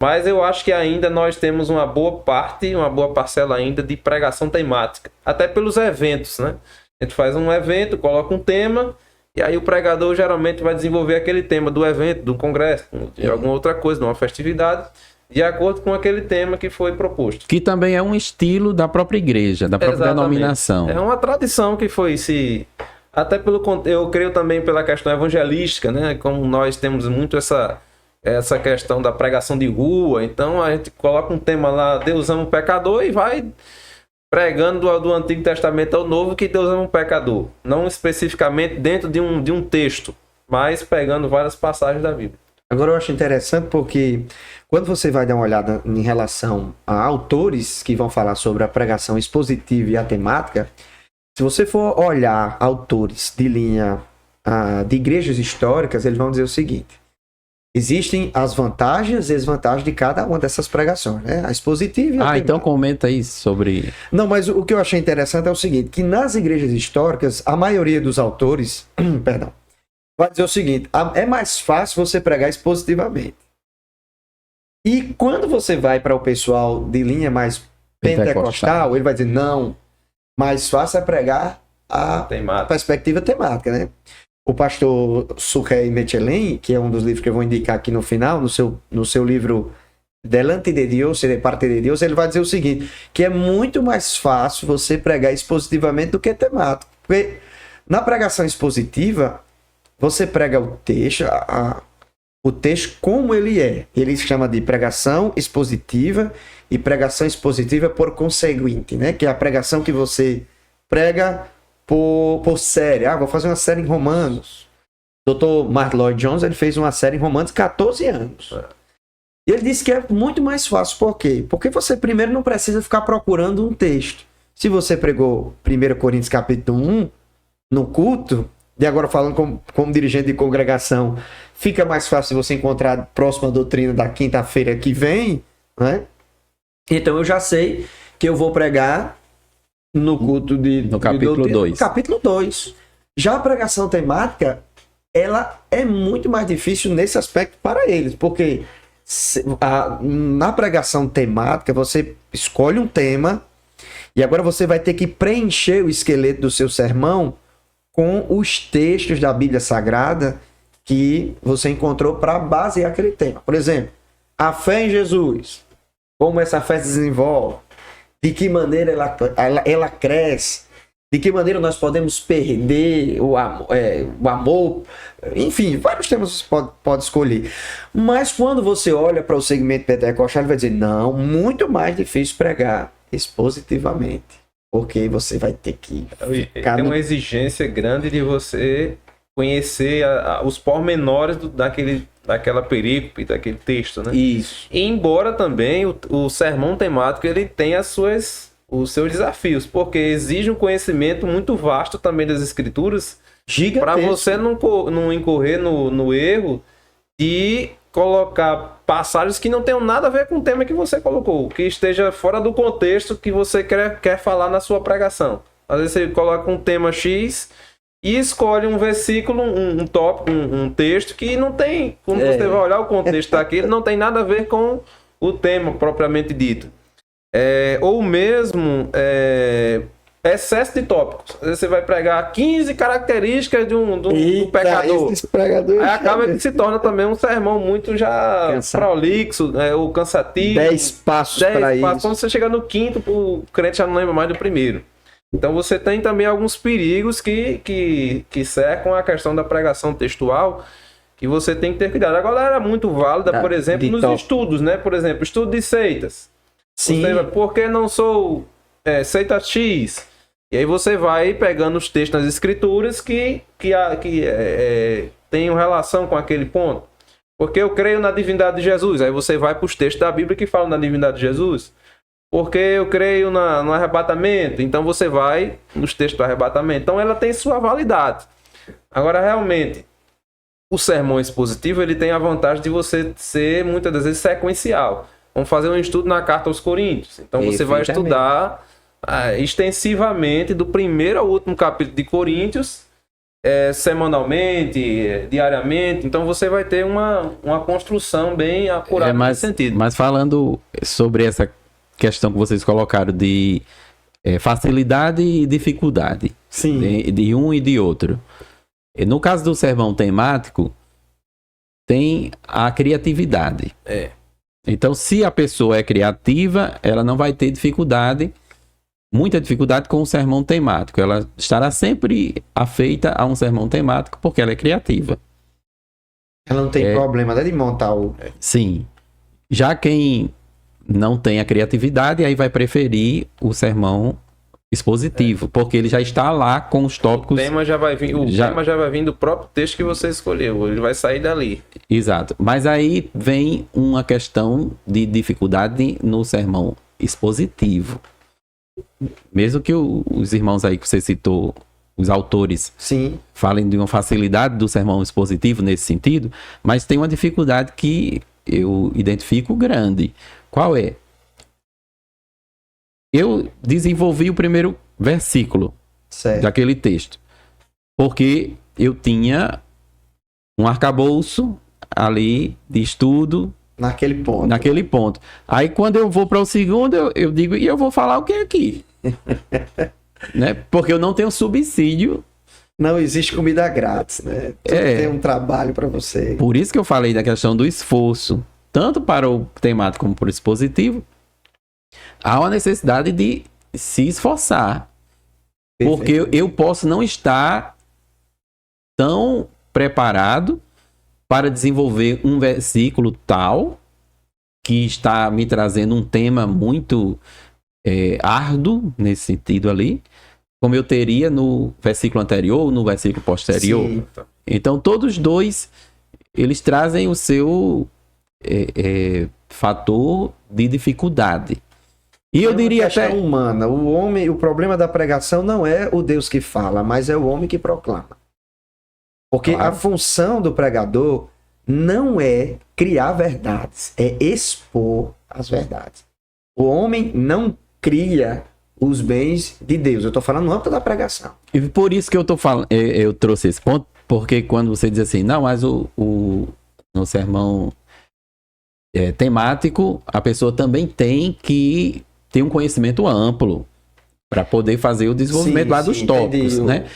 Mas eu acho que ainda nós temos uma boa parte, uma boa parcela ainda de pregação temática. Até pelos eventos, né? A gente faz um evento, coloca um tema, e aí o pregador geralmente vai desenvolver aquele tema do evento, do congresso, de alguma outra coisa, de uma festividade, de acordo com aquele tema que foi proposto. Que também é um estilo da própria igreja, da própria denominação. É uma tradição que foi se... Até eu creio também pela questão evangelística, né? Como nós temos muito essa questão da pregação de rua, então a gente coloca um tema lá, Deus ama o pecador, e vai pregando do Antigo Testamento ao Novo que Deus ama o pecador. Não especificamente dentro de um texto, mas pegando várias passagens da Bíblia. Agora eu acho interessante porque quando você vai dar uma olhada em relação a autores que vão falar sobre a pregação expositiva e a temática, se você for olhar autores de linha de igrejas históricas, eles vão dizer o seguinte: existem as vantagens e desvantagens de cada uma dessas pregações, né? A expositiva e a temática. Então comenta aí sobre... Não, mas o que eu achei interessante é o seguinte, que nas igrejas históricas, a maioria dos autores, perdão, vai dizer o seguinte: é mais fácil você pregar expositivamente. E quando você vai para o pessoal de linha mais pentecostal, ele vai dizer, não, mais fácil é pregar a perspectiva temática, né? O pastor Sukhei Mechelen, que é um dos livros que eu vou indicar aqui no final, no seu livro Delante de Deus e de Parte de Deus, ele vai dizer o seguinte, que é muito mais fácil você pregar expositivamente do que temático. Porque na pregação expositiva, você prega o texto, o texto como ele é. Ele se chama de pregação expositiva e pregação expositiva por conseguinte, né? Que é a pregação que você prega por série. Vou fazer uma série em Romanos. O Dr. Mark Lloyd Jones, ele fez uma série em Romanos 14 anos. E ele disse que é muito mais fácil. Por quê? Porque você primeiro não precisa ficar procurando um texto. Se você pregou 1 Coríntios capítulo 1 no culto, e agora falando como dirigente de congregação, fica mais fácil você encontrar a próxima doutrina da quinta-feira que vem, né? Então eu já sei que eu vou pregar no culto no capítulo 2. No capítulo 2. Já a pregação temática, ela é muito mais difícil nesse aspecto para eles, porque na pregação temática você escolhe um tema e agora você vai ter que preencher o esqueleto do seu sermão com os textos da Bíblia Sagrada que você encontrou para basear aquele tema. Por exemplo, a fé em Jesus, como essa fé se desenvolve, de que maneira ela cresce, de que maneira nós podemos perder o amor, enfim, vários temas você pode escolher. Mas quando você olha para o segmento pentecostal, ele vai dizer, não, muito mais difícil pregar expositivamente, porque você vai ter que tem uma exigência grande de você conhecer os pormenores daquela perícope, daquele texto, né? Isso. E embora também o sermão temático ele tem os seus desafios, porque exige um conhecimento muito vasto também das escrituras, para você não incorrer no erro de colocar passagens que não tenham nada a ver com o tema que você colocou, que esteja fora do contexto que você quer falar na sua pregação. Às vezes você coloca um tema X e escolhe um versículo, um tópico, um texto que não tem, quando você vai olhar o contexto daquele, não tem nada a ver com o tema propriamente dito. Ou mesmo excesso de tópicos. Às vezes você vai pregar 15 características do pecador. Aí acaba que se torna também um sermão muito já prolixo, ou cansativo. 10 passos para isso. Quando você chega no quinto, o crente já não lembra mais do primeiro. Então você tem também alguns perigos que cercam a questão da pregação textual, que você tem que ter cuidado. Agora ela é muito válida, por exemplo, nos estudos, né? Por exemplo, estudo de seitas. Sim. Por que não sou seita X? E aí você vai pegando os textos nas escrituras que tenham relação com aquele ponto. Porque eu creio na divindade de Jesus. Aí você vai para os textos da Bíblia que falam na divindade de Jesus. Porque eu creio no arrebatamento. Então você vai nos textos do arrebatamento. Então ela tem sua validade. Agora, realmente, o sermão expositivo ele tem a vantagem de você ser, muitas das vezes, sequencial. Vamos fazer um estudo na carta aos Coríntios. Então você vai estudar extensivamente do primeiro ao último capítulo de Coríntios semanalmente, diariamente, então você vai ter uma construção bem acurada nesse sentido. Mas falando sobre essa questão que vocês colocaram de facilidade e dificuldade, Sim. de um e de outro. No caso do sermão temático, tem a criatividade. Então, se a pessoa é criativa, ela não vai ter muita dificuldade com o sermão temático. Ela estará sempre afeita a um sermão temático porque ela é criativa. Ela não tem problema, né, de montar o... Sim. Já quem não tem a criatividade, aí vai preferir o sermão expositivo, porque ele já está lá com os tópicos. O tema já vai vir do próprio texto que você escolheu, ele vai sair dali. Exato. Mas aí vem uma questão de dificuldade no sermão expositivo. Mesmo que os irmãos aí que você citou, os autores, Sim. falem de uma facilidade do sermão expositivo nesse sentido, mas tem uma dificuldade que eu identifico grande. Qual é? Eu desenvolvi o primeiro versículo daquele texto, porque eu tinha um arcabouço ali de estudo naquele ponto. Aí quando eu vou para o segundo, eu digo, e eu vou falar o que aqui? Né? Porque eu não tenho subsídio. Não existe comida grátis, né? Tem um trabalho para você. Por isso que eu falei da questão do esforço, tanto para o temático como para o expositivo. Há uma necessidade de se esforçar. Porque eu posso não estar tão preparado para desenvolver um versículo tal que está me trazendo um tema muito árduo nesse sentido ali, como eu teria no versículo anterior ou no versículo posterior. Sim. Então, todos dois, eles trazem o seu fator de dificuldade. E eu diria até humana. O problema da pregação não é o Deus que fala, mas é o homem que proclama. Porque a função do pregador não é criar verdades, é expor as verdades. O homem não cria os bens de Deus. Eu estou falando no âmbito da pregação. E por isso que eu tô falando, eu trouxe esse ponto, porque quando você diz assim, não, mas no sermão temático, a pessoa também tem que ter um conhecimento amplo para poder fazer o desenvolvimento dos tópicos, né?